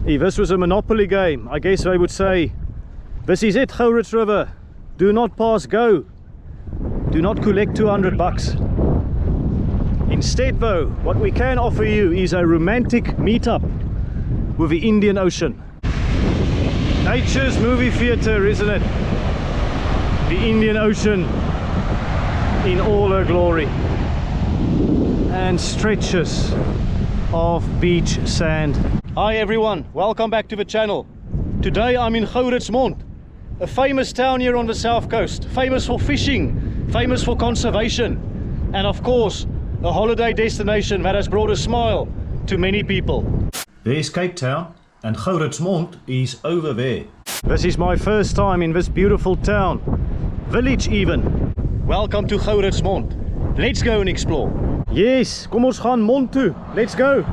If this was a Monopoly game, I guess I would say, this is it, Gouritz River. Do not pass go. Do not collect 200 bucks. Instead though, what we can offer you is a romantic meetup with the Indian Ocean. Nature's movie theatre, isn't it? The Indian Ocean in all her glory. And stretches of beach sand. Hi everyone, welcome back to the channel. Today I'm in Gouritsmond, a famous town here on the south coast, famous for fishing, famous for conservation, and of course a holiday destination that has brought a smile to many people. There's Cape Town and Gouritsmond is over there. This is my first time in this beautiful town, village even. Welcome to Gouritsmond. Let's go and explore. Yes, kom ons gaan Mond toe. Let's go.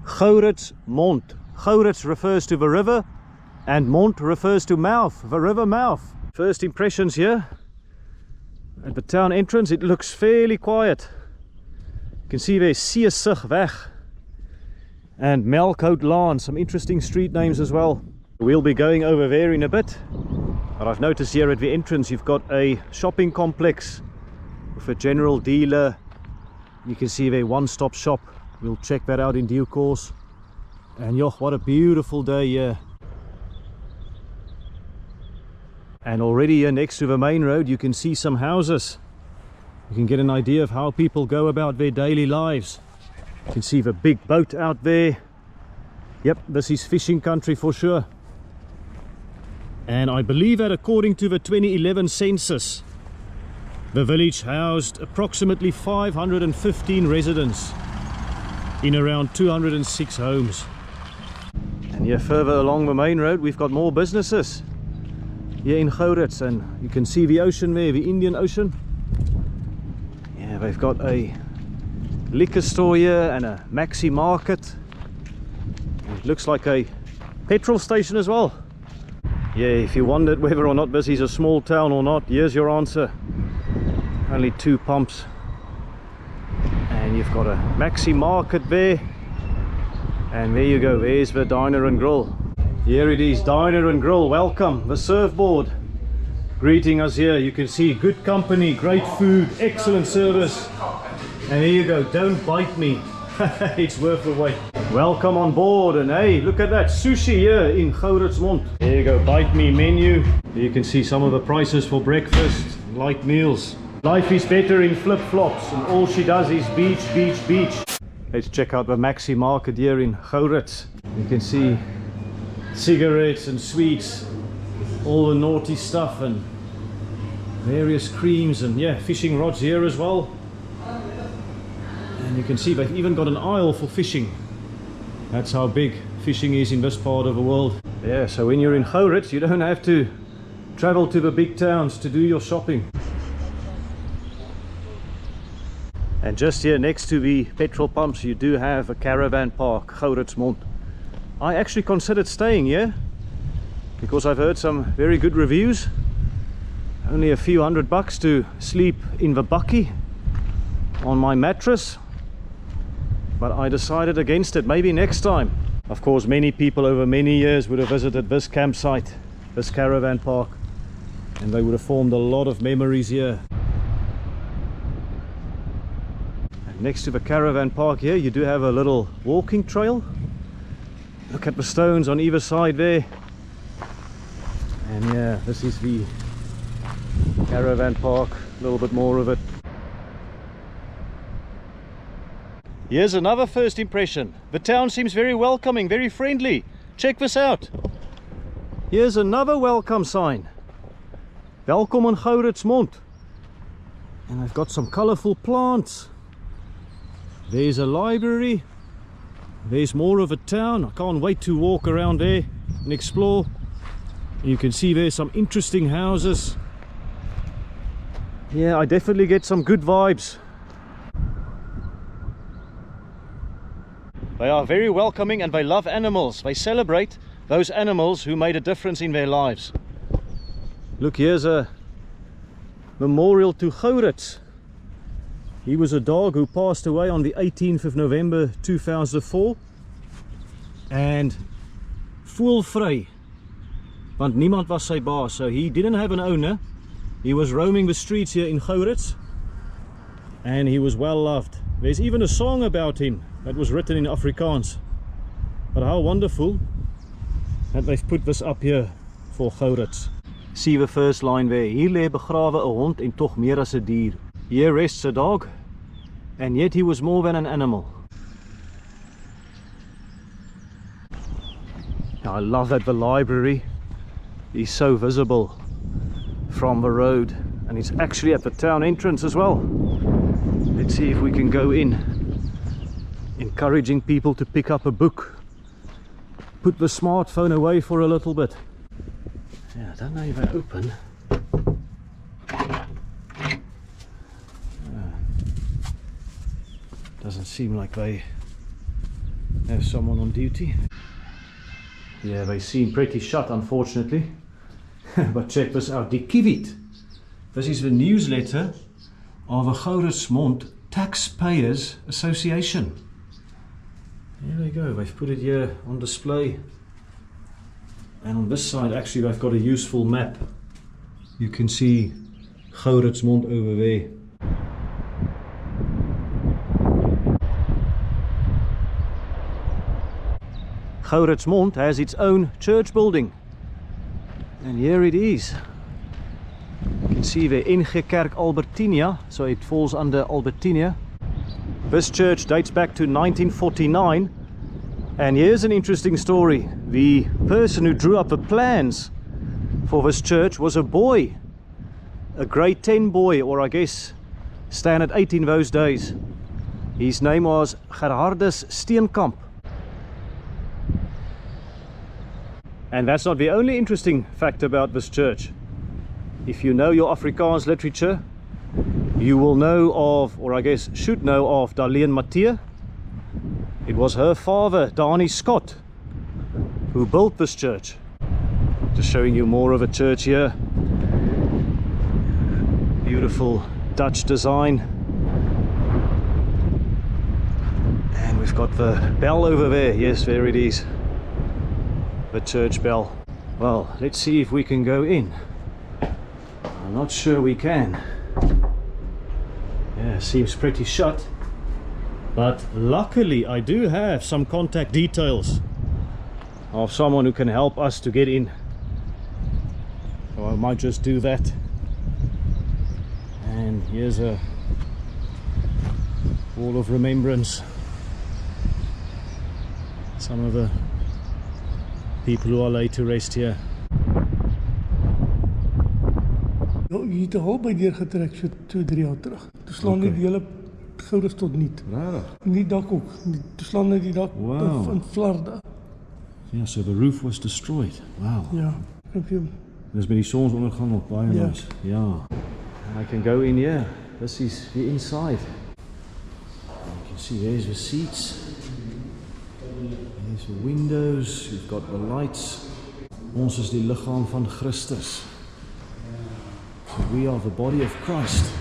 Gouritzmond. Gouritz refers to the river and Mond refers to mouth, the river mouth. First impressions here. At the town entrance it looks fairly quiet. You can see there's Seesig Weg and Melkhout Laan, some interesting street names as well. We'll be going over there in a bit, but I've noticed here at the entrance you've got a shopping complex with a general dealer. You can see their one-stop shop. We'll check that out in due course. And yo, what a beautiful day here. And already here next to the main road you can see some houses. You can get an idea of how people go about their daily lives. You can see the big boat out there. Yep, this is fishing country for sure. And I believe that according to the 2011 census, the village housed approximately 515 residents in around 206 homes. And here further along the main road we've got more businesses here in Gouritz, and you can see the ocean there, the Indian Ocean. Yeah, they've got a liquor store here and a maxi market. It looks like a petrol station as well. Yeah, if you wondered whether or not this is a small town or not, here's your answer. Only 2 pumps. And you've got a maxi market there. And there you go, there's the diner and grill. Here it is, diner and grill, welcome. The surfboard greeting us here. You can see good company, great food, excellent service. And there you go, don't bite me. It's worth the wait. Welcome on board, and hey, look at that sushi here in Gouritzmond. There you go, bite me menu. You can see some of the prices for breakfast, light meals. Life is better in flip-flops, and all she does is beach, beach, beach. Let's check out the maxi market here in Gouritz. You can see cigarettes and sweets, all the naughty stuff, and various creams, and yeah, fishing rods here as well. And you can see they've even got an aisle for fishing. That's how big fishing is in this part of the world. Yeah, so when you're in Gouritz you don't have to travel to the big towns to do your shopping. And just here next to the petrol pumps you do have a caravan park, Gouritsmond. I actually considered staying here because I've heard some very good reviews. Only a few $100 to sleep in the bakkie on my mattress. But I decided against it, maybe next time. Of course, many people over many years would have visited this campsite, this caravan park, and they would have formed a lot of memories here. And next to the caravan park here, you do have a little walking trail. Look at the stones on either side there. And yeah, this is the caravan park, a little bit more of it. Here's another first impression. The town seems very welcoming, very friendly. Check this out. Here's another welcome sign. Welkom in Gouritsmond. And I've got some colorful plants. There's a library. There's more of a town. I can't wait to walk around there and explore. You can see there's some interesting houses. Yeah, I definitely get some good vibes. They are very welcoming and they love animals. They celebrate those animals who made a difference in their lives. Look, here's a memorial to Gouritz. He was a dog who passed away on the 18th of November 2004 and voelvry, want niemand was sy baas, so he didn't have an owner. He was roaming the streets here in Gouritz and he was well loved. There's even a song about him that was written in Afrikaans. But how wonderful that they've put this up here for Gouritz. See the first line there. Hier lê begrawe 'n hond en tog meer as 'n dier. Here rests a dog, and yet he was more than an animal. I love that the library is so visible from the road, and it's actually at the town entrance as well. Let's see if we can go in, encouraging people to pick up a book. Put the smartphone away for a little bit. Yeah, I don't know if they're open. Doesn't seem like they have someone on duty. Yeah, they seem pretty shut, unfortunately. But check this out, Die Kiwit. This is the newsletter of the Gouritsmond Taxpayers Association. Here we go, they've put it here on display. And on this side, actually, they've got a useful map. You can see Gouritsmond over there. Gouritsmond has its own church building. And here it is. You can see the NG Kerk Albertinia, so it falls under Albertinia. This church dates back to 1949. And here's an interesting story. The person who drew up the plans for this church was a boy. A grade 10 boy, or I guess standard 8 in those days. His name was Gerhardus Steenkamp. And that's not the only interesting fact about this church. If you know your Afrikaans literature, you will know of, or I guess should know of, Darlene Mathieu. It was her father, Danny Scott, who built this church. Just showing you more of a church here. Beautiful Dutch design. And we've got the bell over there. Yes, there it is. The church bell. Well, let's see if we can go in. I'm not sure we can. Yeah, seems pretty shut. But luckily I do have some contact details of someone who can help us to get in. So I might just do that. And here's a wall of remembrance. Some of the people who are laid to rest here. Jy het 'n hol by deur getrek so 2-3 jaar terug. Toe slaan net die hele Gouritz tot niet. Rarig. Die dak ook. Toe slaan net die dak in flarde. Yeah, so the roof was destroyed. Wow. Ja, ek weet. Dis met die sonsondergang op baie Ja. nice. Yeah. I can go in here. This is the inside. You can see there's the seats. There's the windows. You've got the lights. Ons is die liggaam van Christus. So we are the body of Christ.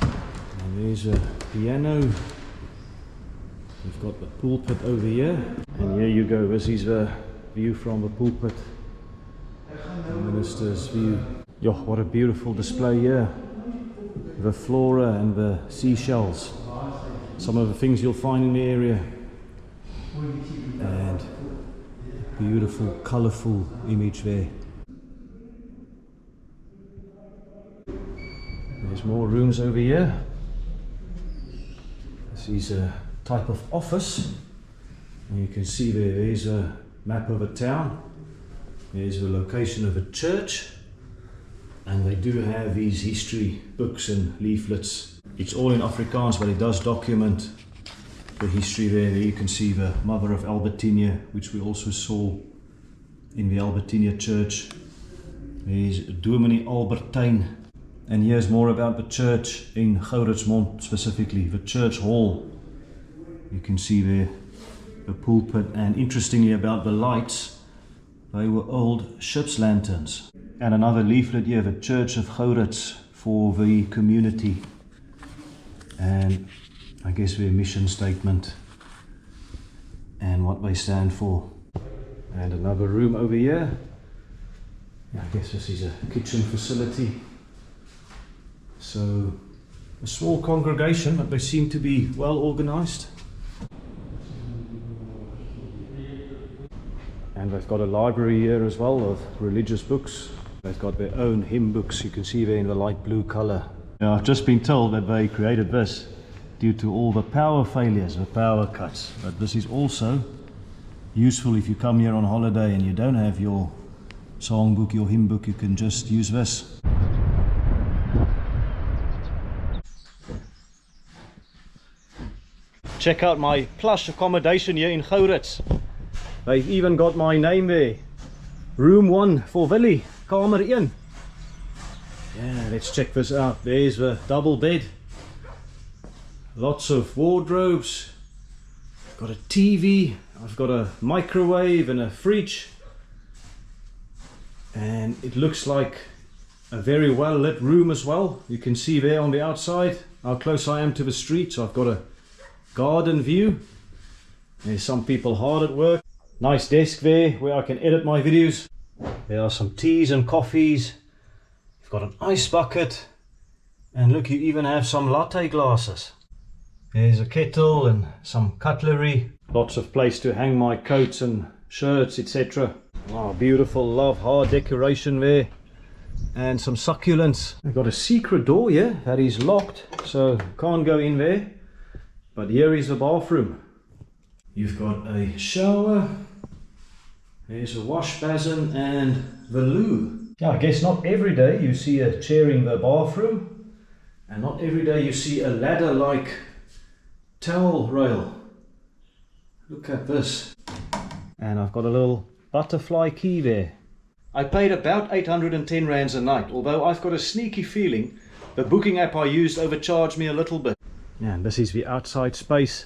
And there's a piano. We've got the pulpit over here. And here you go. This is the view from the pulpit. The minister's view. Yo, what a beautiful display here. The flora and the seashells. Some of the things you'll find in the area. And a beautiful, colourful image there. There's more rooms over here. This is a type of office. And you can see there's a map of a town. There's the location of a church. And they do have these history books and leaflets. It's all in Afrikaans, but it does document the history there. There you can see the mother of Albertinia, which we also saw in the Albertinia church. There's Dominee Albertijn. And here's more about the church in Gouritsmond specifically, the church hall. You can see there the pulpit, and interestingly about the lights, they were old ship's lanterns. And another leaflet here, the Church of Gouritz for the community. and I guess their mission statement and what they stand for. And another room over here. I guess this is a kitchen facility. So a small congregation, but they seem to be well organized. And they've got a library here as well of religious books. They've got their own hymn books, you can see there in the light blue color. Now, I've just been told that they created this due to all the power failures, the power cuts. But this is also useful if you come here on holiday and you don't have your songbook, your hymn book, you can just use this. Check out my plush accommodation here in Gouritz. They've even got my name there. Room 1 for Willie, kamer 1. Yeah, let's check this out. There's the double bed. Lots of wardrobes. Got a TV. I've got a microwave and a fridge. And it looks like a very well lit room as well. You can see there on the outside how close I am to the street. So I've got a garden view. There's some people hard at work. Nice desk there where I can edit my videos. There are some teas and coffees. You've got an ice bucket. And look, you even have some latte glasses. There's a kettle and some cutlery. Lots of place to hang my coats and shirts, etc. Oh, beautiful love heart decoration there. And some succulents. I've got a secret door here that is locked, so can't go in there. But here is the bathroom. You've got a shower. There's a wash basin and the loo. Yeah, I guess not every day you see a chair in the bathroom. And not every day you see a ladder-like towel rail. Look at this. And I've got a little butterfly key there. I paid about 810 rands a night, although I've got a sneaky feeling the booking app I used overcharged me a little bit. Yeah, and this is the outside space.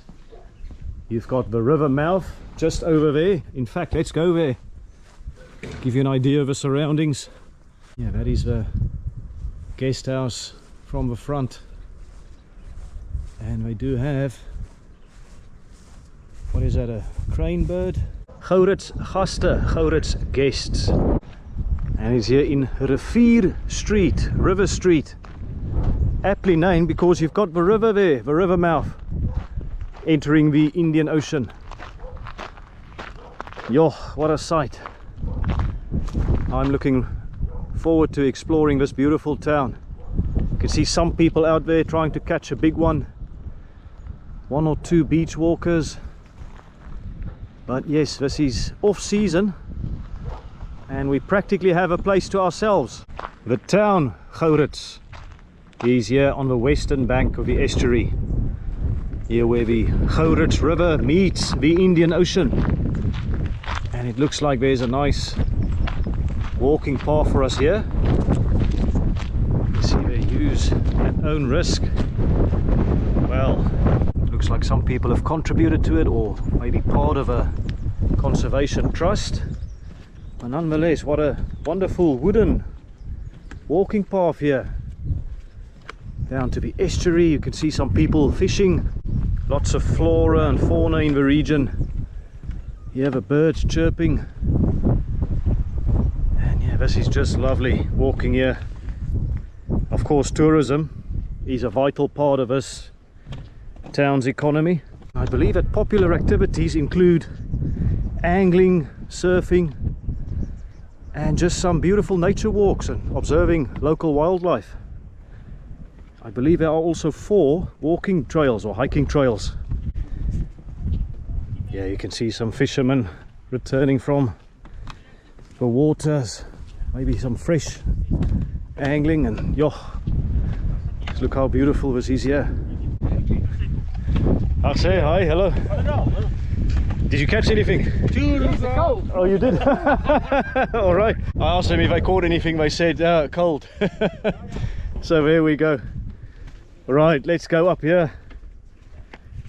You've got the river mouth just over there. In fact, let's go there. Give you an idea of the surroundings. Yeah, that is the guest house from the front. And we do have, what is that, a crane bird? Gouritz gasten, Gouritz guests. And it's here in River Street. Aptly named because you've got the river there, the river mouth, entering the Indian Ocean. Yo, what a sight. I'm looking forward to exploring this beautiful town. You can see some people out there trying to catch a big one. One or two beach walkers. But yes, this is off season and we practically have a place to ourselves. The town Gouritz is here on the western bank of the estuary. Here where the Gouritz River meets the Indian Ocean. And it looks like there's a nice walking path for us here. You see they use at own risk. Well, looks like some people have contributed to it or maybe part of a conservation trust. But nonetheless, what a wonderful wooden walking path here. Down to the estuary, you can see some people fishing. Lots of flora and fauna in the region. You have the birds chirping. And yeah, this is just lovely walking here. Of course, tourism is a vital part of this town's economy. I believe that popular activities include angling, surfing, and just some beautiful nature walks and observing local wildlife. I believe there are also 4 walking trails or hiking trails. Yeah, you can see some fishermen returning from the waters, maybe some fresh angling, and yo, just look how beautiful this is here. I'll say hi, hello. Did you catch anything? Oh, you did? All right. I asked them if they caught anything. They said cold. So there we go. Right, let's go up here,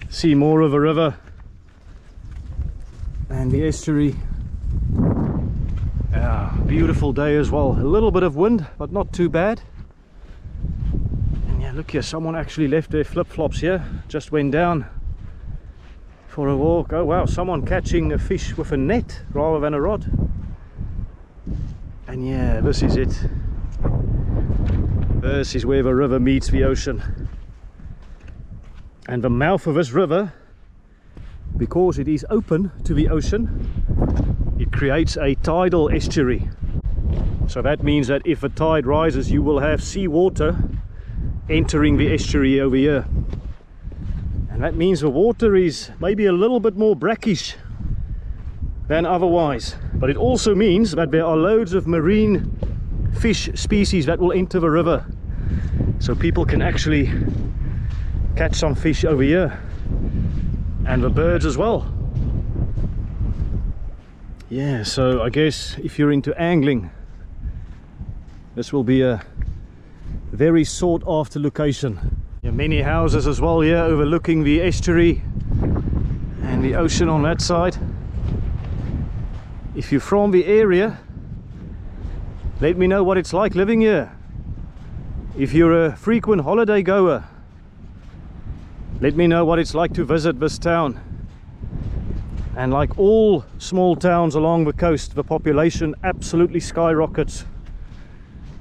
see more of a river and the estuary. Beautiful day as well. A little bit of wind, but not too bad. And yeah, look here, someone actually left their flip-flops here, just went down for a walk. Oh wow, someone catching a fish with a net rather than a rod. And yeah, this is it. This is where the river meets the ocean. And the mouth of this river, because it is open to the ocean, it creates a tidal estuary. So that means that if the tide rises, you will have seawater entering the estuary over here. And that means the water is maybe a little bit more brackish than otherwise. But it also means that there are loads of marine fish species that will enter the river. So people can actually catch some fish over here. And the birds as well. Yeah, so I guess if you're into angling, this will be a very sought after location. Yeah, many houses as well here overlooking the estuary and the ocean on that side. If you're from the area, let me know what it's like living here. If you're a frequent holiday goer, let me know what it's like to visit this town. And like all small towns along the coast, the population absolutely skyrockets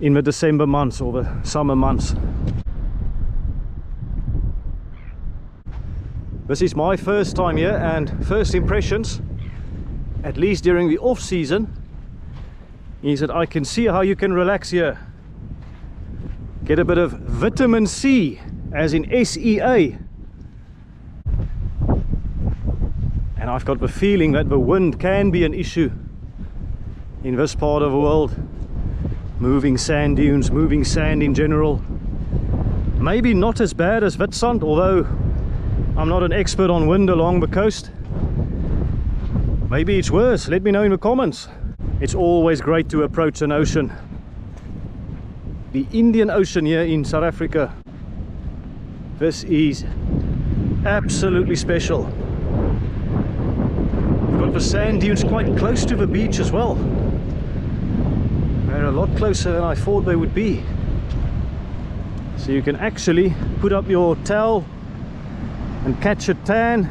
in the December months or the summer months. This is my first time here, and first impressions, at least during the off season, is that I can see how you can relax here. Get a bit of vitamin C, as in SEA. And I've got the feeling that the wind can be an issue in this part of the world. Moving sand dunes, moving sand in general. Maybe not as bad as Gouritsmond, although I'm not an expert on wind along the coast. Maybe it's worse, let me know in the comments. It's always great to approach an ocean. The Indian Ocean here in South Africa. This is absolutely special. We've got the sand dunes quite close to the beach as well. They're a lot closer than I thought they would be. So you can actually put up your towel and catch a tan,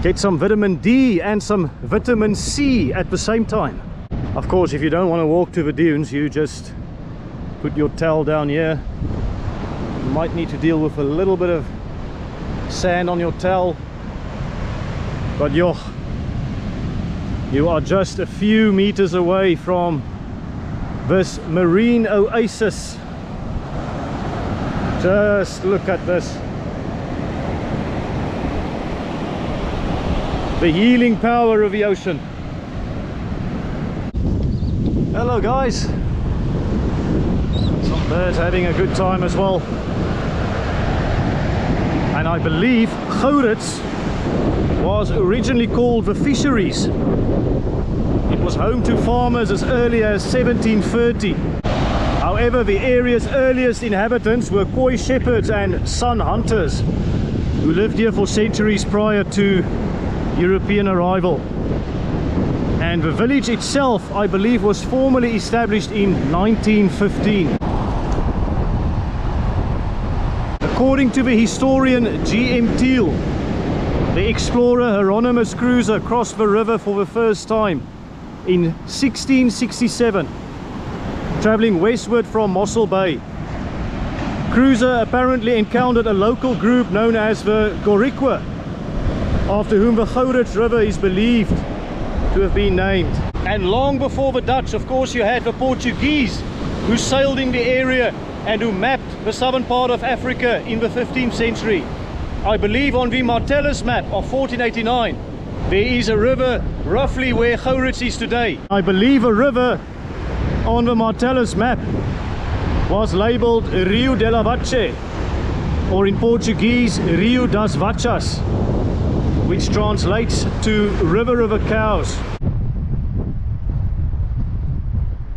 get some vitamin D and some vitamin C at the same time. Of course, if you don't want to walk to the dunes, you just put your towel down here. You might need to deal with a little bit of sand on your towel, but you are just a few meters away from this marine oasis. Just look at this. The healing power of the ocean. Hello guys. Some birds having a good time as well. And I believe Gouritz was originally called the fisheries. It was home to farmers as early as 1730. However, the area's earliest inhabitants were koi shepherds and sun hunters who lived here for centuries prior to European arrival. And the village itself, I believe, was formally established in 1915. According to the historian G.M. Teal, the explorer Hieronymus Cruiser crossed the river for the first time in 1667, traveling westward from Mossel Bay. Cruiser apparently encountered a local group known as the Gourits, after whom the Gouritz River is believed to have been named. And long before the Dutch, of course, you had the Portuguese who sailed in the area and who mapped the southern part of Africa in the 15th century. I believe on the Martellus map of 1489 there is a river roughly where Gouritz is today. I believe a river on the Martellus map was labeled Rio de la Vache, or in Portuguese Rio das Vachas, which translates to river of the cows.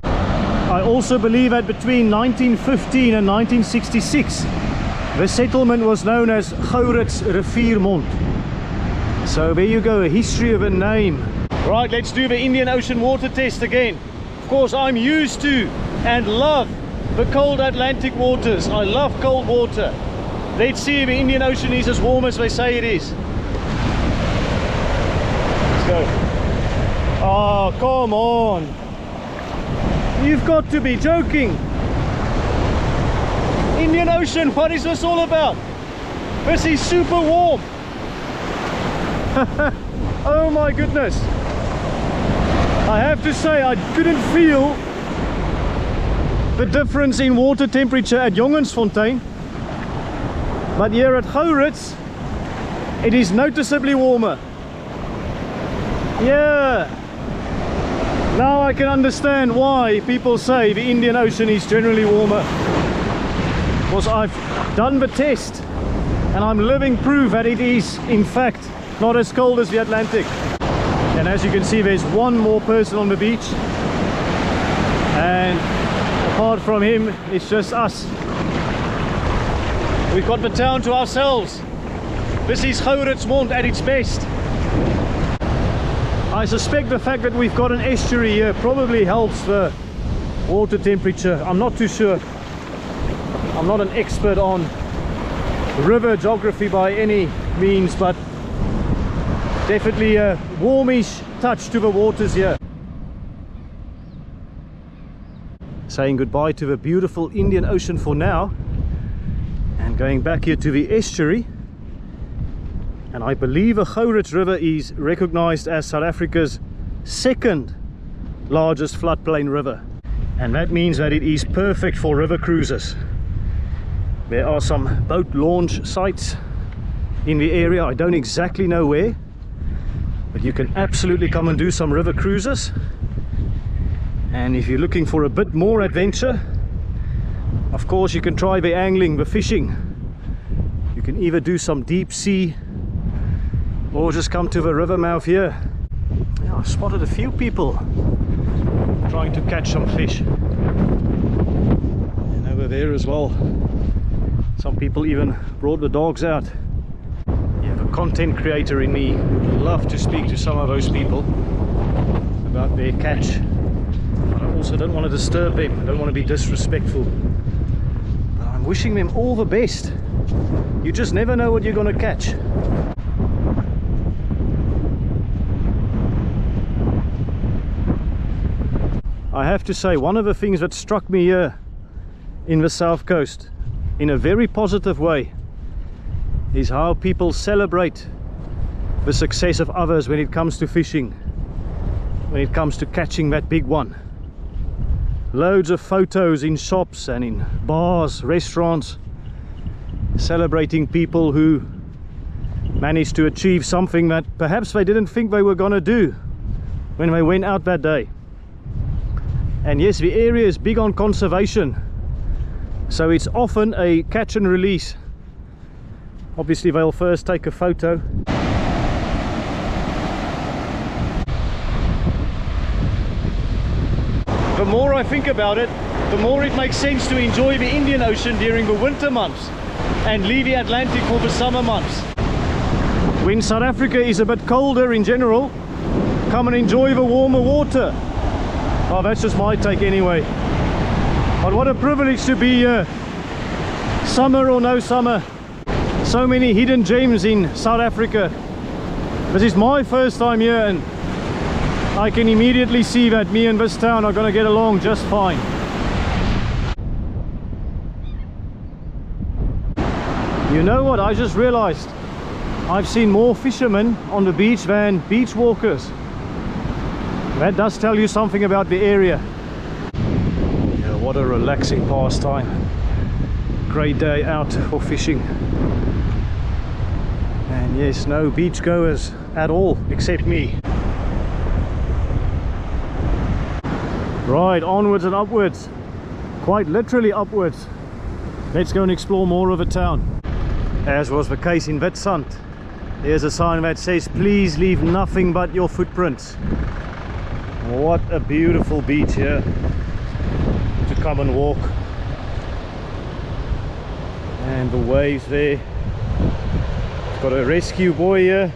I also believe that between 1915 and 1966 the settlement was known as Gouritz River. So there you go, a history of a name. Right, let's do the Indian Ocean water test again. Of course, I'm used to and love the cold Atlantic waters. I love cold water. Let's see if the Indian Ocean is as warm as they say it is. Let's go. Oh, come on. You've got to be joking. Indian Ocean, what is this all about? This is super warm. Oh my goodness. I have to say, I couldn't feel the difference in water temperature at Jongensfontein, but here at Gouritz it is noticeably warmer. Yeah, now I can understand why people say the Indian Ocean is generally warmer, because I've done the test and I'm living proof that it is in fact not as cold as the Atlantic. And as you can see, there's one more person on the beach, and apart from him it's just us. We've got the town to ourselves. This is Gouritsmond at its best. I suspect the fact that we've got an estuary here probably helps the water temperature. I'm not too sure. I'm not an expert on river geography by any means, but definitely a warmish touch to the waters here. Saying goodbye to the beautiful Indian Ocean for now, and going back here to the estuary. And I believe the Gouritz River is recognized as South Africa's second largest floodplain river, and that means that it is perfect for river cruises. There are some boat launch sites in the area. I don't exactly know where, but you can absolutely come and do some river cruises. And if you're looking for a bit more adventure, of course you can try the angling, the fishing. You can either do some deep sea or just come to the river mouth here. Yeah, I've spotted a few people trying to catch some fish. And over there as well, some people even brought the dogs out. Yeah, the content creator in me would love to speak to some of those people about their catch. But I also don't want to disturb them, I don't want to be disrespectful. But I'm wishing them all the best. You just never know what you're going to catch. I have to say, one of the things that struck me here in the South Coast in a very positive way is how people celebrate the success of others when it comes to fishing, when it comes to catching that big one. Loads of photos in shops and in bars, restaurants, celebrating people who managed to achieve something that perhaps they didn't think they were going to do when they went out that day. And yes, the area is big on conservation, so it's often a catch and release. Obviously they'll first take a photo. The more I think about it, the more it makes sense to enjoy the Indian Ocean during the winter months and leave the Atlantic for the summer months. When South Africa is a bit colder in general, come and enjoy the warmer water. Oh, that's just my take anyway. But what a privilege to be here, summer or no summer. So many hidden gems in South Africa. This is my first time here, and I can immediately see that me and this town are going to get along just fine. You know what, I just realized I've seen more fishermen on the beach than beach walkers. That does tell you something about the area. Yeah, what a relaxing pastime. Great day out for fishing. And yes, no beach goers at all except me. Right, onwards and upwards. Quite literally upwards. Let's go and explore more of the town. As was the case in Witstrand, there's a sign that says, please leave nothing but your footprints. What a beautiful beach here to come and walk. And the waves there. Got a rescue buoy here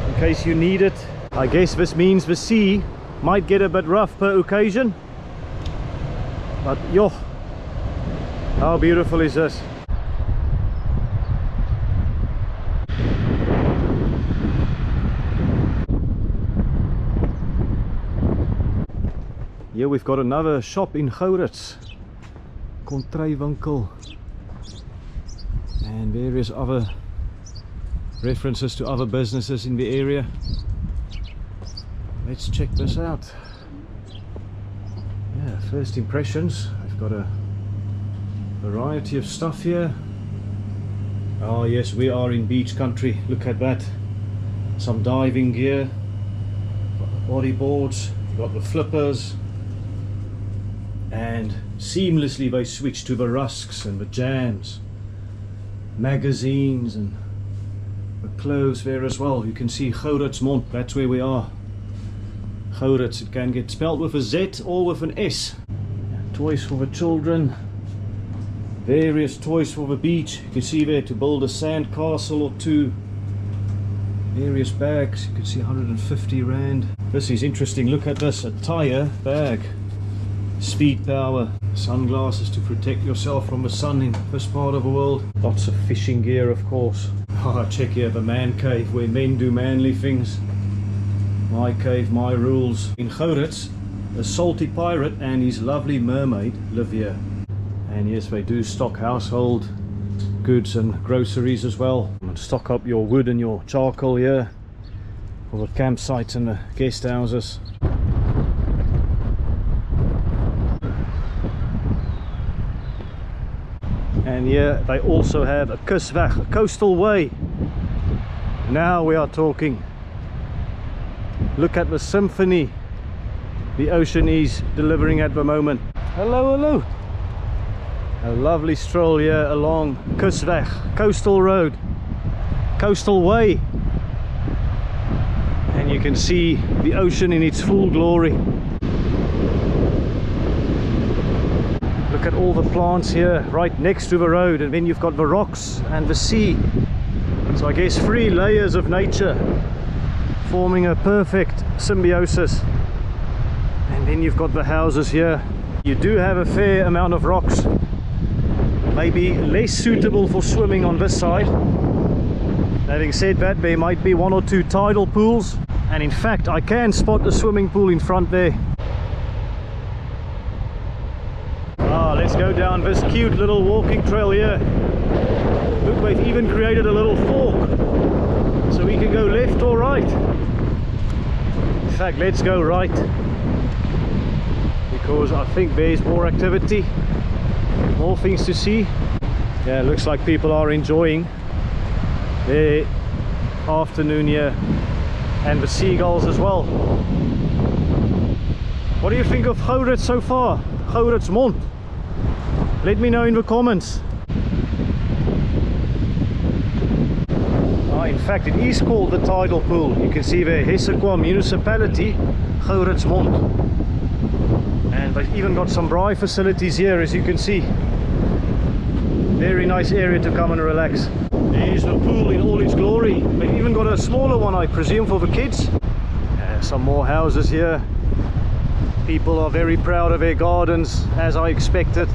in case you need it. I guess this means the sea might get a bit rough per occasion. But yo, how beautiful is this? Here we've got another shop in Gouritz, Kontrijwinkel, and various other references to other businesses in the area. Let's check this out. Yeah, first impressions. I've got a variety of stuff here. Oh yes, we are in beach country. Look at that. Some diving gear. Got the bodyboards. You've got the flippers. And seamlessly they switch to the rusks and the jams, magazines, and the clothes there as well. You can see Gouritsmond, that's where we are. Gouritz, it can get spelled with a Z or with an S. Toys for the children, various toys for the beach. You can see there to build a sand castle or two. Various bags, you can see 150 Rand. This is interesting, look at this, a tire bag. Speed power, sunglasses to protect yourself from the sun in this part of the world. Lots of fishing gear, of course. Oh, check here, the man cave where men do manly things. My cave, my rules. In Gouritz, a salty pirate and his lovely mermaid live here. And yes, they do stock household goods and groceries as well. And stock up your wood and your charcoal here for the campsites and the guest houses. And here they also have a kusweg, a coastal way. Now we are talking. Look at the symphony the ocean is delivering at the moment. Hello, hello. A lovely stroll here along kusweg, coastal road, coastal way. And you can see the ocean in its full glory. Look at all the plants here right next to the road, and then you've got the rocks and the sea. So I guess 3 layers of nature forming a perfect symbiosis. And then you've got the houses here. You do have a fair amount of rocks, maybe less suitable for swimming on this side. Having said that, there might be 1 or 2 tidal pools, and in fact I can spot the swimming pool in front there. Let's go down this cute little walking trail here. Look, they've even created a little fork so we can go left or right. In fact, let's go right, because I think there's more activity, more things to see. Yeah, looks like people are enjoying their afternoon here, and the seagulls as well. What do you think of Gouritz so far? Gouritsmond? Let me know in the comments. In fact, it is called the tidal pool. You can see there, Hessequa municipality, Gouritsmond. And they've even got some braai facilities here, as you can see. Very nice area to come and relax. There's the pool in all its glory. They've even got a smaller one, I presume, for the kids. Some more houses here. People are very proud of their gardens, as I expected.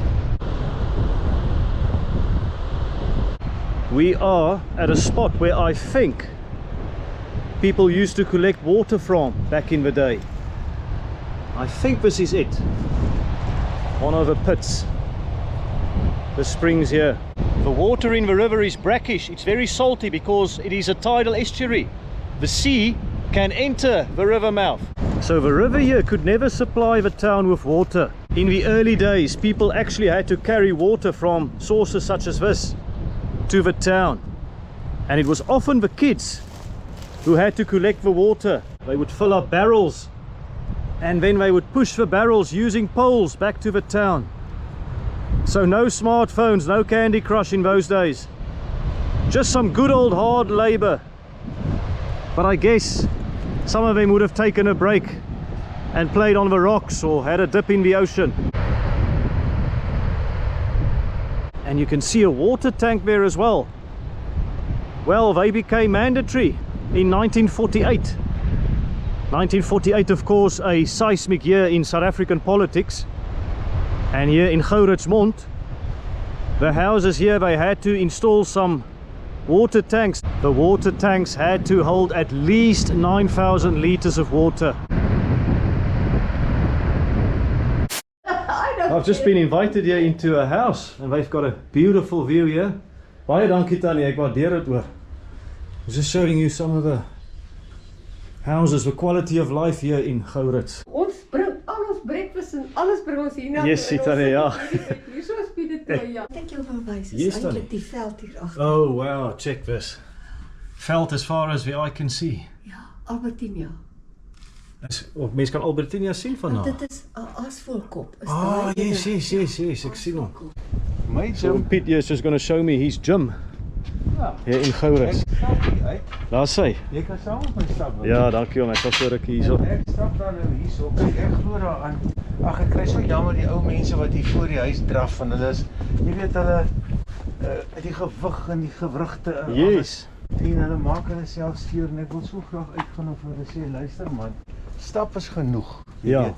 We are at a spot where I think people used to collect water from back in the day. I think this is it. One of the pits. The springs here. The water in the river is brackish. It's very salty because it is a tidal estuary. The sea can enter the river mouth. So the river here could never supply the town with water. In the early days, people actually had to carry water from sources such as this to the town, and it was often the kids who had to collect the water. They would fill up barrels, and then they would push the barrels using poles back to the town. So no smartphones, no Candy Crush in those days, just some good old hard labor. But I guess some of them would have taken a break and played on the rocks or had a dip in the ocean. And you can see a water tank there as well. Well, they became mandatory in 1948. 1948, of course, a seismic year in South African politics. And here in Gouritsmond, the houses here, they had to install some water tanks. The water tanks had to hold at least 9,000 liters of water. I've just been invited here into a house and they've got a beautiful view here. Baie dankie Tannie, ek waardeer dit hoor. I'm just showing you some of the houses, the quality of life here in Gouritz. Ons bring al ons breakfast en alles bring ons hier na. Yes, Tannie, ja. Hier so spied dit toe, ja. Kyk jou van wys, is Yes, eintlik die veld hier agter. Oh wow, check this. Veld as far as the eye can see. Ja, Albertinia. Mens kan Albertinia sien van daar. Dit is 'n asvoelkop. Oh, yes, ek sien hom. My So gym, Piet is just going to show me his gym ja, here in Gouritz. ek stap hier uit. Daar sê. Jy kan saam met my stap. wil jy? Ja, dankie hom. Ek sal so ruk hierso. Ek stap dan nou hierso. Kyk, ek glo daaraan. Ag, ek kry so jammer die ou mense wat hier voor die huis draf van hulle is, jy weet hulle die gewig en die gewrigte en Yes. alles. En hulle maak hulle self seer en ek wil so graag uitgaan of hulle sê luister man, stap is genoeg. Jy Ja. weet.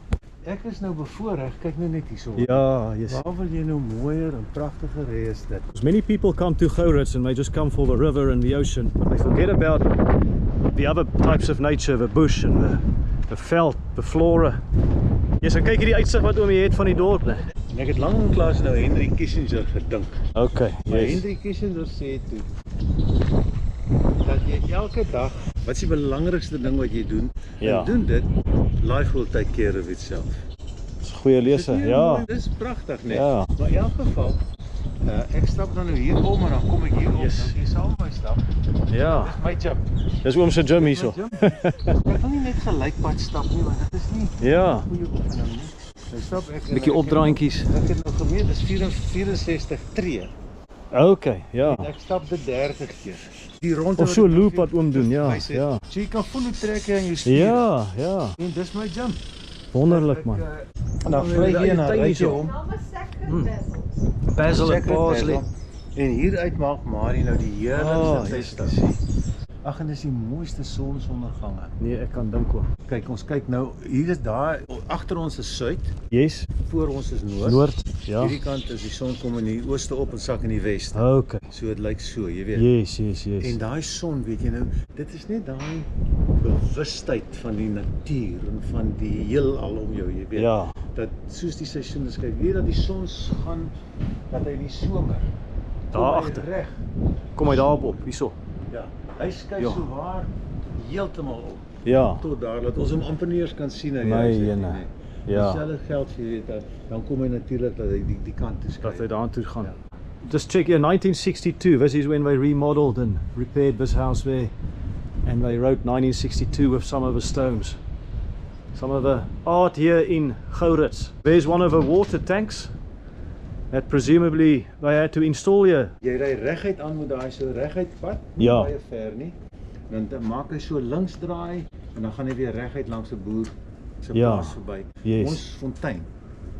Ek is nou bevoorreg, kyk nou net hierso. Ja, yes. Waar wil jy nou mooier en pragtiger hê is dit? Because many people come to Gouritz and they just come for the river and the ocean, but they forget about the other types of nature, the bush and the veld, the flora. Yes, en kyk hierdie uitsig wat oom hier het van die dorp, né? En ek het lanklaas nou Henry Kissinger gedink. Okay, Maar yes. Henry Kissinger sê toe dat jy elke dag, wat is die belangrikste ding wat jy doen? Ja. En doen dit, life will take care of itself. Dis goeie lese, ja. Dis pragtig net. Ja. Maar in elk geval, ek stap dan nou hier om en dan kom ek hier om, Yes. dan jy saam met my stap. Ja. Dis my gym. Dis oom se gym hierso. Ek wil nie net gelykpad stap nie, want dit is nie Ja. goeie oefening nie. Nou stap ek en Bietjie opdraantjies. Ek het nou gemeen, dis 64 tree. Okay, ja. Ek stap dit 30 keer. Die ronde Of so 'n loop wat oom doen, ja. Wys het. Ja. So jy kan voel hoe trek jy aan jou spiere. Ja, ja. En dis my gym. Wonderlik man. En dan vry jy na ry jy om. Name Second Vessels. Basil en Secret parsley. basil. En hieruit maak Marie nou die heerlikste yes, tyd te sien. Ag, en dis die mooiste sonsondergange. Nee, ek kan dink hoor. Kyk, ons kyk nou, hier is daar agter ons is suid, Yes. voor ons is noord. Noord, ja. Hierdie kant is die son kom in die ooste op en sak in die weste. Okay. So dit lyk so, jy weet. Yes. En daai son, weet jy nou, dit is net daai bewustheid van die natuur en van die heelal om jou, jy weet. Ja. Dat soos die seisoene kyk, weet dat die son gaan, dat hy in die somer Daar kom hy agter. reg. Kom hy daarop op, hierso. Ja, hy skyn Ja. so waar heeltemal op. Ja. Tot daar dat ons hom amper nie eens kan sien hy My is, jene. Ja. Dieselfde geld vir jy weet dat dan kom hy natuurlik dat hy die kant toe Dat hy skyn. daartoe gaan. Ja. Just check here, 1962. This is when they remodeled and repaired this house there. And they wrote 1962 with some of the stones. Some of the art here in Gouritz. There's one of the water tanks that presumably they had to install here. Jy ry reguit aan met daai so reguit pad, nie Ja. baie ver nie. Dan maak hy so links draai en dan gaan hy weer reguit langs 'n boer se Ja. plaas verby. Yes. Ons fontein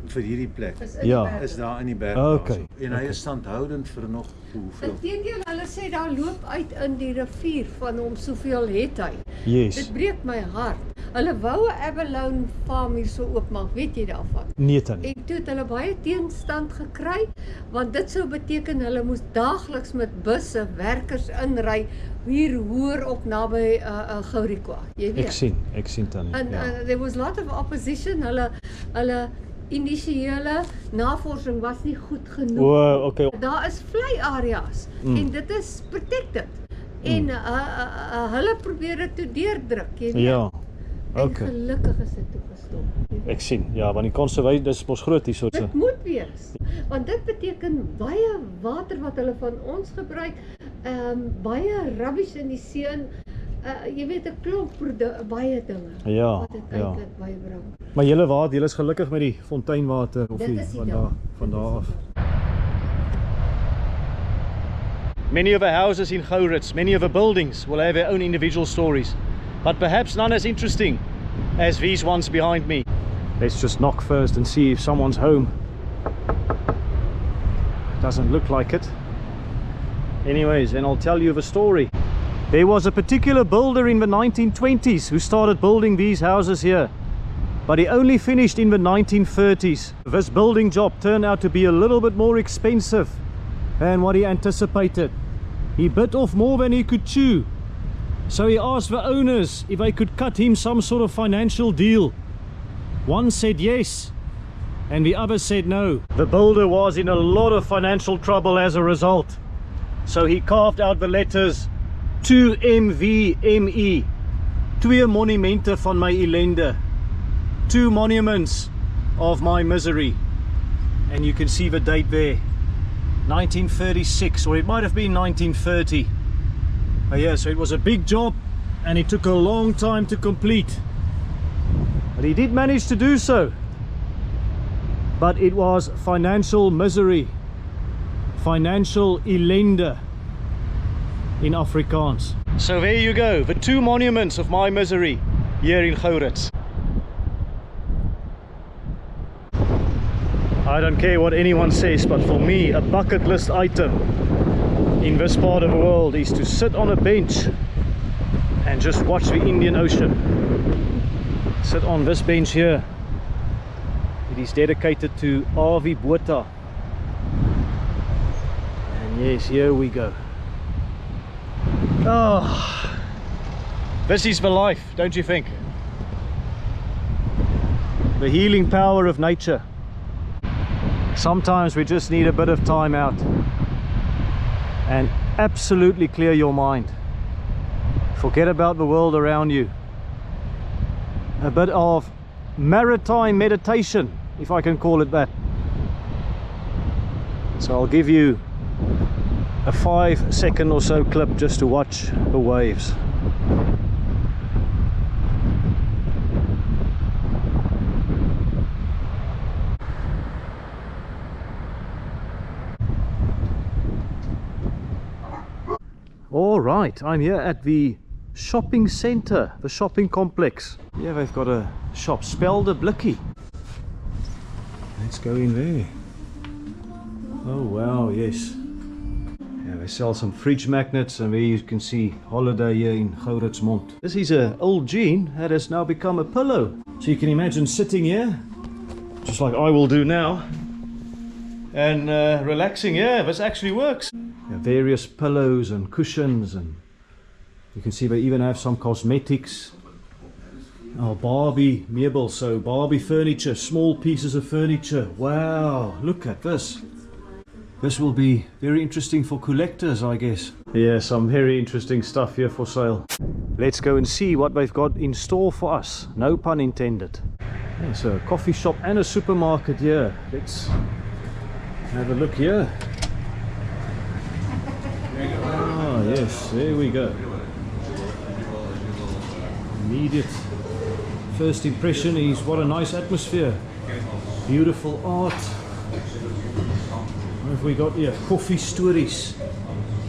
vir hierdie plek Ja. is daar in die berg. Okay. daarso. En hy is standhoudend vir nog hoeveel. Inteendeel, hulle sê daar loop uit in die rivier van hom soveel het hy. Yes. Dit breek my hart. Hulle wou 'n abalone farm hier so oopmaak, weet jy daarvan? Nee tannie. En toe het hulle baie teenstand gekry, want dit sou beteken hulle moes daagliks met busse werkers inry hier hoër op naby Gourits. Jy weet. Ek sien tannie. And Ja. there was a lot of opposition. Hulle initiële navorsing was nie goed genoeg. O, okay. Daar is vlei areas en dit is protected. En hulle probeer dit toe deurdruk, jy weet. Ja. En Okay. gelukkig is dit toe gestop. jy weet. Ek sien. Ja, want die konservasie dis mos groot hierso. Dit moet wees. Want dit beteken baie water wat hulle van ons gebruik, baie rubbish in die see in, jy weet 'n klomp baie dinge Ja, wat dit ja. eintlik bybring. Maar julle is gelukkig met die fonteinwater of Dit die is die van daar af. Many of the houses in Gouritz, many of the buildings will have their own individual stories, but perhaps none as interesting as these ones behind me. Let's just knock first and see if someone's home. Doesn't look like it. Anyways, then I'll tell you the story. There was a particular builder in the 1920s who started building these houses here. but he only finished in the 1930s. This building job turned out to be a little bit more expensive than what he anticipated. He bit off more than he could chew. So he asked the owners if they could cut him some sort of financial deal. One said yes, and the other said no. The builder was in a lot of financial trouble as a result. So he carved out the letters 2MVME. Twee monumente van my ellende. 2 monuments of my misery. And you can see the date there. 1936, or it might have been 1930. Yeah, so it was a big job and it took a long time to complete. But he did manage to do so. But it was financial misery. Financial ellende in Afrikaans. So there you go, the 2 monuments of my misery here in Gouritz. I don't care what anyone says, but for me, a bucket list item in this part of the world is to sit on a bench and just watch the Indian Ocean. Sit on this bench here. It is dedicated to Avi Botha. And yes, here we go. Oh, this is the life, don't you think? The healing power of nature. Sometimes we just need a bit of time out and absolutely clear your mind. Forget about the world around you. A bit of maritime meditation, if I can call it that. So I'll give you a 5-second or so clip just to watch the waves. All right, I'm here at the shopping center, the shopping complex. Yeah, they've got a shop, Spelde Blikkie. Let's go in there. Oh wow, yes. Yeah, they sell some fridge magnets, and there you can see holiday here in Gouritsmond. This is an old jean that has now become a pillow. So you can imagine sitting here, just like I will do now, and relaxing. Yeah, this actually works. Yeah, various pillows and cushions, and you can see they even have some cosmetics. Oh, Barbie meubels, so Barbie furniture, small pieces of furniture. Wow, look at this. This will be very interesting for collectors, I guess. Yeah, some very interesting stuff here for sale. Let's go and see what they've got in store for us. No pun intended. There's a coffee shop and a supermarket here. Let's have a look here. Ah, yes, there we go. Immediate first impression is what a nice atmosphere. Beautiful art. What have we got here? Coffee Stories.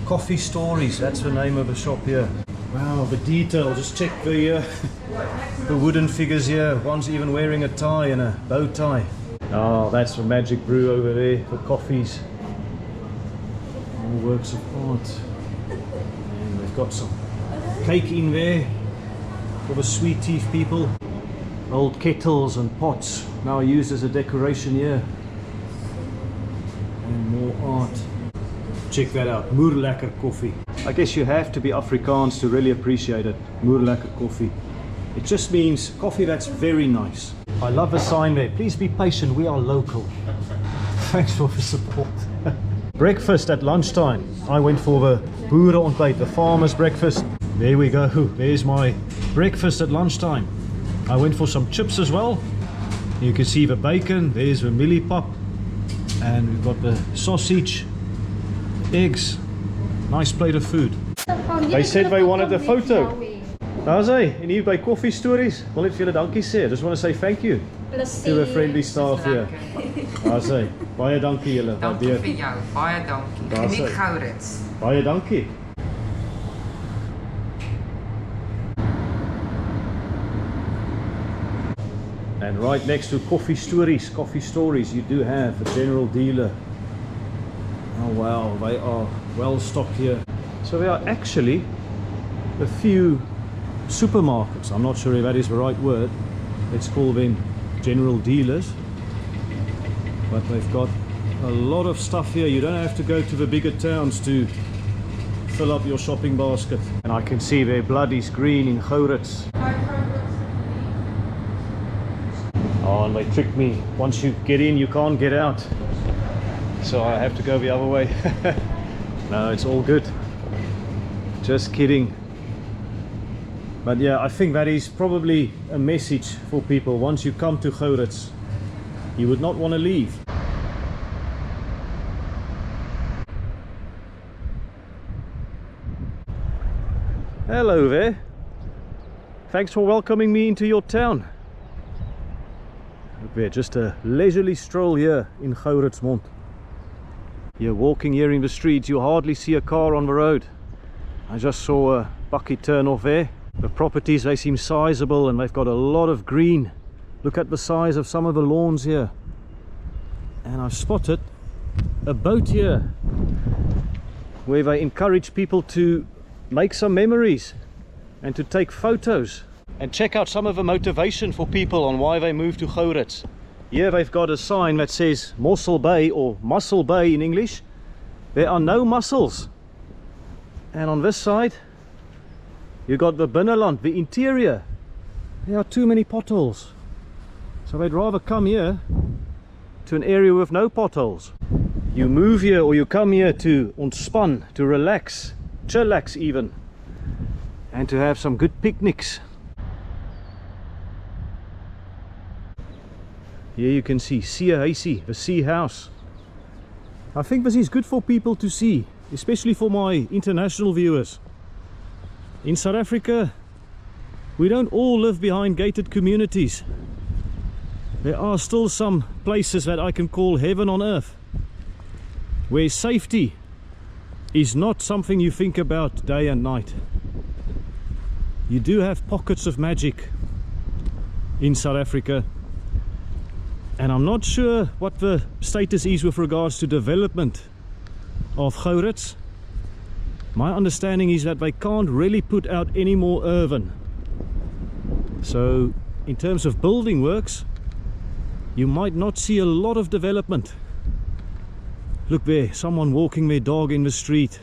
Coffee Stories, that's the name of the shop here. Wow, the detail. Just check the wooden figures here. One's even wearing a tie and a bow tie. Oh, that's the Magic Brew over there for coffees. All works of art. And they've got some cake in there for the sweet teeth people. Old kettles and pots now used as a decoration here. And more art. Check that out, Moer lekker coffee. I guess you have to be Afrikaans to really appreciate it. Moer lekker coffee. It just means coffee that's very nice. I love the sign there. Please be patient, we are local. Thanks for the support. Breakfast at lunchtime. I went for the boerenontbyt, the farmer's breakfast. There we go, there's my breakfast at lunchtime. I went for some chips as well. You can see the bacon, there's the millipap. And we've got the sausage, eggs, nice plate of food. They said they wanted a photo. Daar's hy, en hier by Coffee Stories. Wil net vir julle dankie sê. I just want to say thank you to the friendly staff here. Daar's hy. Baie dankie julle. Dankie vir jou. Baie dankie. Geniet Gouritz. Baie dankie. And right next to Coffee Stories, you do have a general dealer. Oh wow, they are well stocked here. So there are actually a few supermarkets, I'm not sure if that is the right word, let's call them general dealers, but they've got a lot of stuff here. You don't have to go to the bigger towns to fill up your shopping basket. And I can see their blood is green in Gouritz. Oh, and they tricked me. Once you get in, you can't get out. So I have to go the other way. No, it's all good. Just kidding. But yeah, I think that is probably a message for people. Once you come to Gouritz, you would not want to leave. Hello there. Thanks for welcoming me into your town. Look there, just a leisurely stroll here in Gouritsmond. You're walking here in the streets, you hardly see a car on the road. I just saw a bucky turn off there. The properties, they seem sizable and they've got a lot of green. Look at the size of some of the lawns here. And I've spotted a boat here where they encourage people to make some memories and to take photos. And check out some of the motivation for people on why they move to Gouritz. Here they've got a sign that says Mossel Bay, or Mussel Bay in English. There are no mussels. And on this side you got the binnenland, the interior. There are too many potholes. So they'd rather come here to an area with no potholes. You move here, or you come here to ontspan, to relax, chillax even, and to have some good picnics. Here you can see Sea, the sea house. I think this is good for people to see, especially for my international viewers. In South Africa, we don't all live behind gated communities. There are still some places that I can call heaven on earth, where safety is not something you think about day and night. You do have pockets of magic in South Africa, and I'm not sure what the status is with regards to development of Gouritz. My understanding is that they can't really put out any more urban. So in terms of building works, you might not see a lot of development. Look there, someone walking their dog in the street.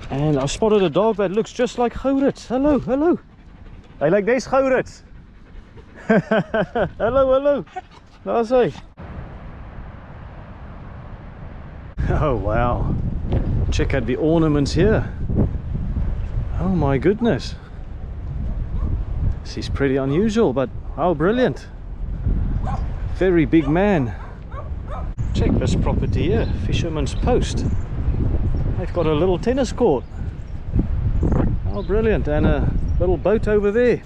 And I spotted a dog that looks just like Gouritz. Hello, hello. Hey, like this Gouritz. Hello, hello. Daar's hy. Oh wow. Check out the ornaments here. Oh my goodness. This is pretty unusual, but how brilliant. Very big man. Check this property here, Fisherman's Post. They've got a little tennis court. How brilliant, and a little boat over there.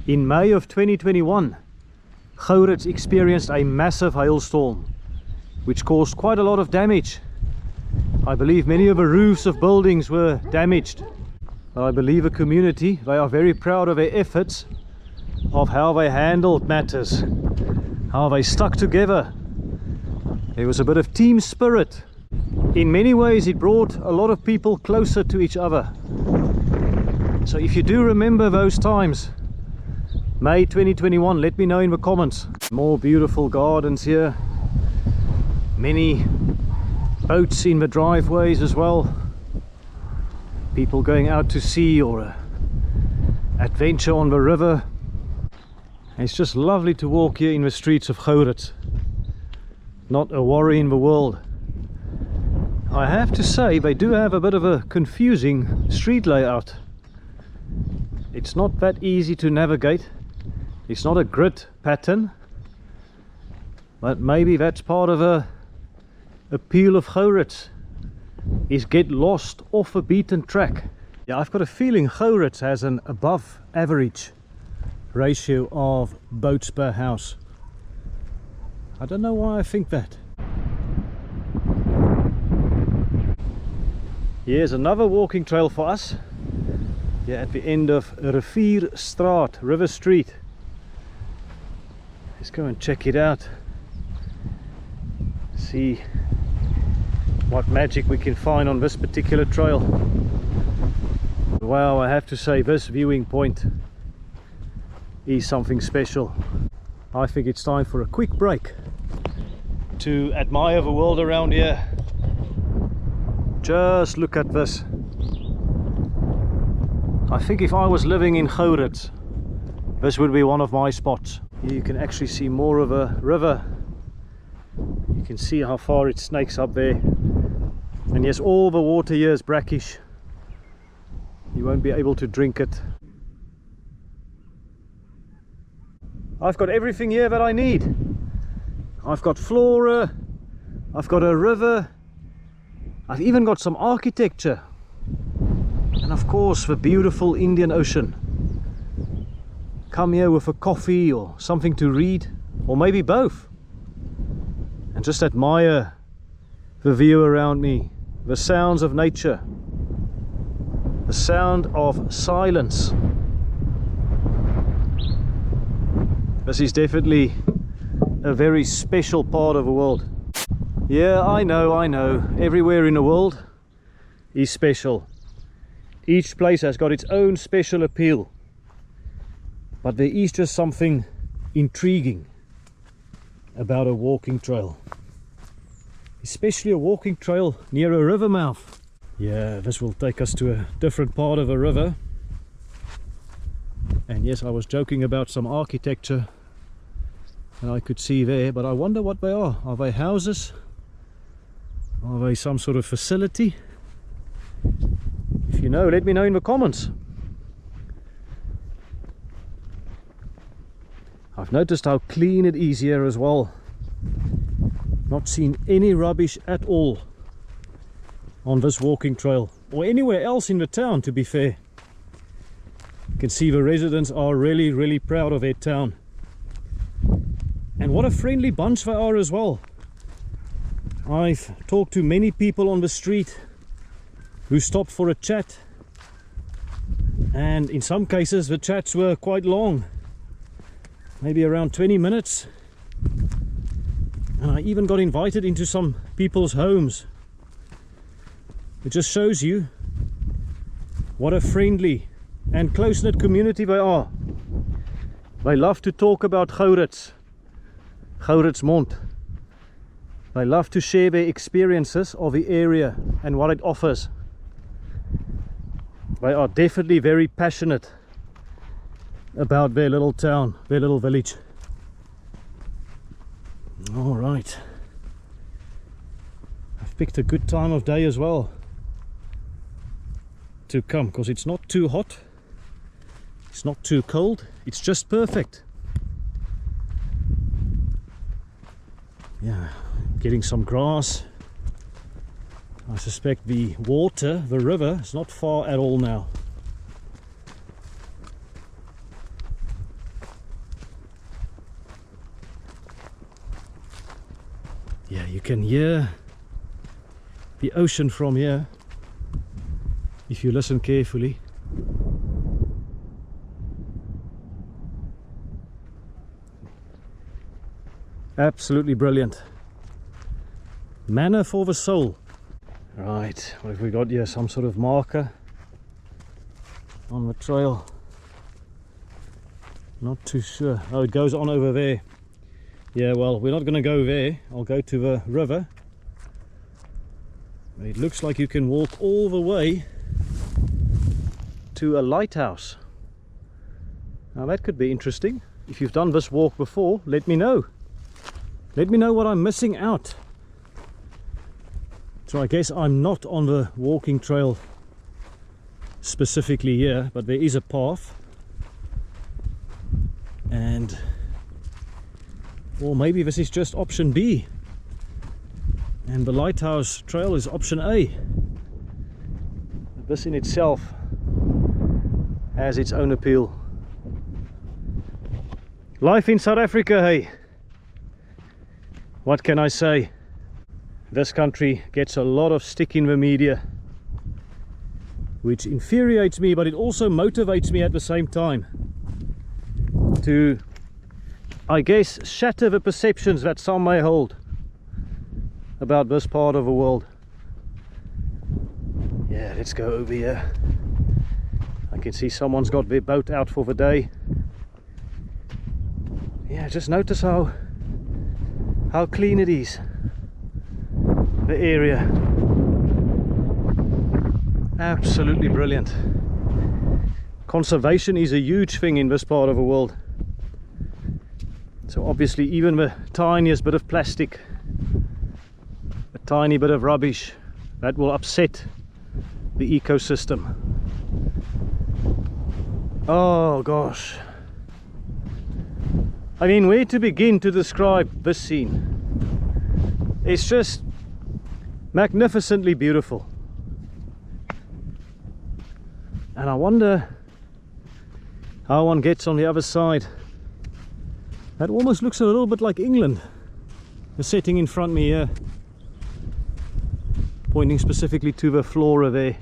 In May of 2021, Gouritz experienced a massive hailstorm, which caused quite a lot of damage. I believe many of the roofs of buildings were damaged. But I believe the community, they are very proud of their efforts, of how they handled matters, how they stuck together. There was a bit of team spirit. In many ways it brought a lot of people closer to each other. So if you do remember those times, May 2021, let me know in the comments. More beautiful gardens here. Many boats in the driveways as well. People going out to sea or an adventure on the river. It's just lovely to walk here in the streets of Gouritz. Not a worry in the world. I have to say they do have a bit of a confusing street layout. It's not that easy to navigate. It's not a grid pattern, but maybe that's part of a appeal of Gouritz, is get lost off a beaten track. Yeah, I've got a feeling Gouritz has an above average ratio of boats per house. I don't know why I think that. Here's another walking trail for us. Here at the end of Rivierstraat, River Street. Let's go and check it out. See what magic we can find on this particular trail. Wow, I have to say this viewing point is something special. I think it's time for a quick break to admire the world around here. Just look at this. I think if I was living in Gouritz, this would be one of my spots. Here you can actually see more of a river. You can see how far it snakes up there. And yes, all the water here is brackish. You won't be able to drink it. I've got everything here that I need. I've got flora, I've got a river, I've even got some architecture, and of course the beautiful Indian Ocean. Come here with a coffee or something to read, or maybe both, and just admire the view around me, the sounds of nature, the sound of silence. This is definitely a very special part of the world. Yeah, I know, everywhere in the world is special. Each place has got its own special appeal. But there is just something intriguing about a walking trail. Especially a walking trail near a river mouth. Yeah, this will take us to a different part of a river. And yes, I was joking about some architecture and I could see there, but I wonder what they are. Are they houses? Are they some sort of facility? If you know, let me know in the comments. I've noticed how clean it is here as well. Not seen any rubbish at all on this walking trail, or anywhere else in the town, to be fair. You can see the residents are really proud of their town. And what a friendly bunch they are as well. I've talked to many people on the street who stopped for a chat, and in some cases the chats were quite long, maybe around 20 minutes. And I even got invited into some people's homes. It just shows you what a friendly and close-knit community they are. They love to talk about Gouritsmond. They love to share their experiences of the area and what it offers. They are definitely very passionate about their little town, their little village. All right. I've picked a good time of day as well to come, because it's not too hot, it's not too cold, it's just perfect. Yeah, getting some grass. I suspect the water, the river, is not far at all now. Yeah, you can hear the ocean from here if you listen carefully. Absolutely brilliant. Manna for the soul. Right, what have we got here? Some sort of marker on the trail. Not too sure. Oh, it goes on over there. Yeah, well, we're not going to go there. I'll go to the river. It looks like you can walk all the way to a lighthouse. Now that could be interesting. If you've done this walk before, let me know. Let me know what I'm missing out. So I guess I'm not on the walking trail specifically here, but there is a path. And or maybe this is just option B and the lighthouse trail is option A. But this in itself has its own appeal. Life in South Africa, hey, what can I say? This country gets a lot of stick in the media, which infuriates me, but it also motivates me at the same time to, I guess, shatter the perceptions that some may hold about this part of the world. Yeah, let's go over here can see someone's got their boat out for the day. Yeah, just notice how clean it is, the area. Absolutely brilliant. Conservation is a huge thing in this part of the world. So obviously even the tiniest bit of plastic, a tiny bit of rubbish, that will upset the ecosystem. Oh gosh. I mean, where to begin to describe this scene? It's just magnificently beautiful. And I wonder how one gets on the other side. That almost looks a little bit like England. The setting in front of me here, pointing specifically to the flora there.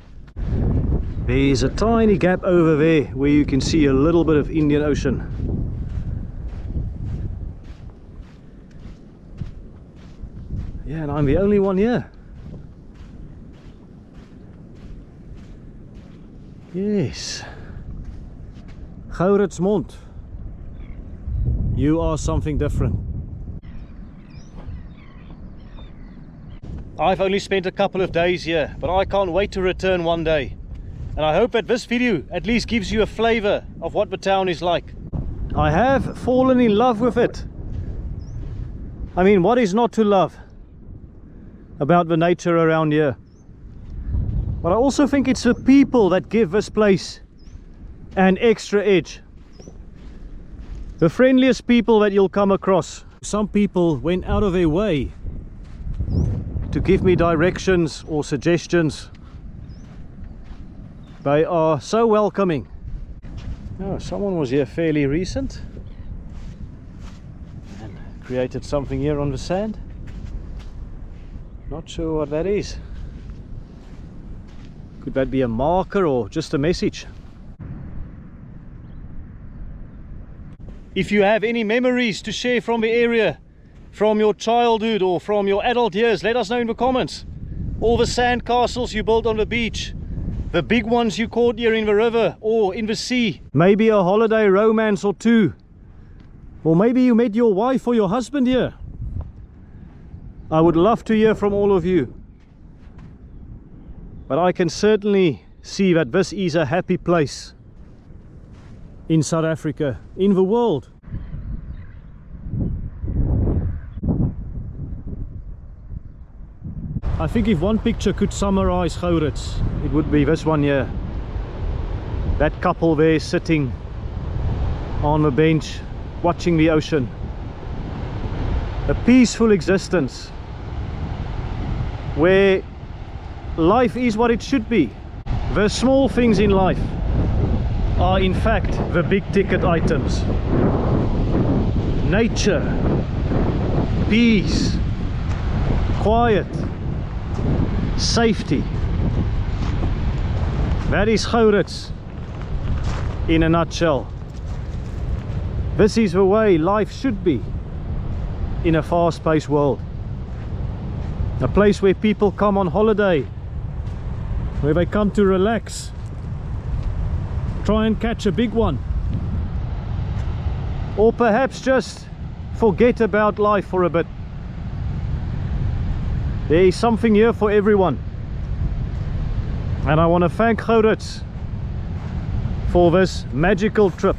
There's a tiny gap over there where you can see a little bit of Indian Ocean. Yeah, and I'm the only one here. Yes. Gouritsmond. You are something different. I've only spent a couple of days here, but I can't wait to return one day. And I hope that this video at least gives you a flavor of what the town is like. I have fallen in love with it. I mean, what is not to love about the nature around here? But I also think it's the people that give this place an extra edge. The friendliest people that you'll come across. Some people went out of their way to give me directions or suggestions. They are so welcoming. Oh, someone was here fairly recent and created something here on the sand. Not sure what that is. Could that be a marker or just a message? If you have any memories to share from the area, from your childhood or from your adult years, let us know in the comments. All the sand castles you built on the beach, the big ones you caught here in the river or in the sea. Maybe a holiday romance or two. Or maybe you met your wife or your husband here. I would love to hear from all of you. But I can certainly see that this is a happy place in South Africa, in the world. I think if one picture could summarize Gouritz, it would be this one here. That couple there sitting on the bench, watching the ocean. A peaceful existence where life is what it should be. The small things in life are in fact the big ticket items. Nature, peace, quiet, safety. That is Gouritz in a nutshell. This is the way life should be in a fast-paced world. A place where people come on holiday, where they come to relax, try and catch a big one, or perhaps just forget about life for a bit. There is something here for everyone, and I want to thank Gouritz for this magical trip.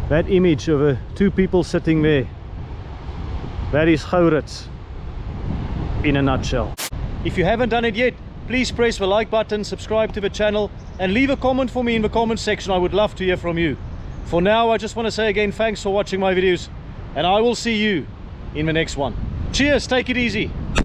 That image of the two people sitting there, that is Gouritz in a nutshell. If you haven't done it yet, please press the like button, subscribe to the channel, and leave a comment for me in the comment section. I would love to hear from you. For now, I just want to say again, thanks for watching my videos, and I will see you in the next one. Cheers, take it easy.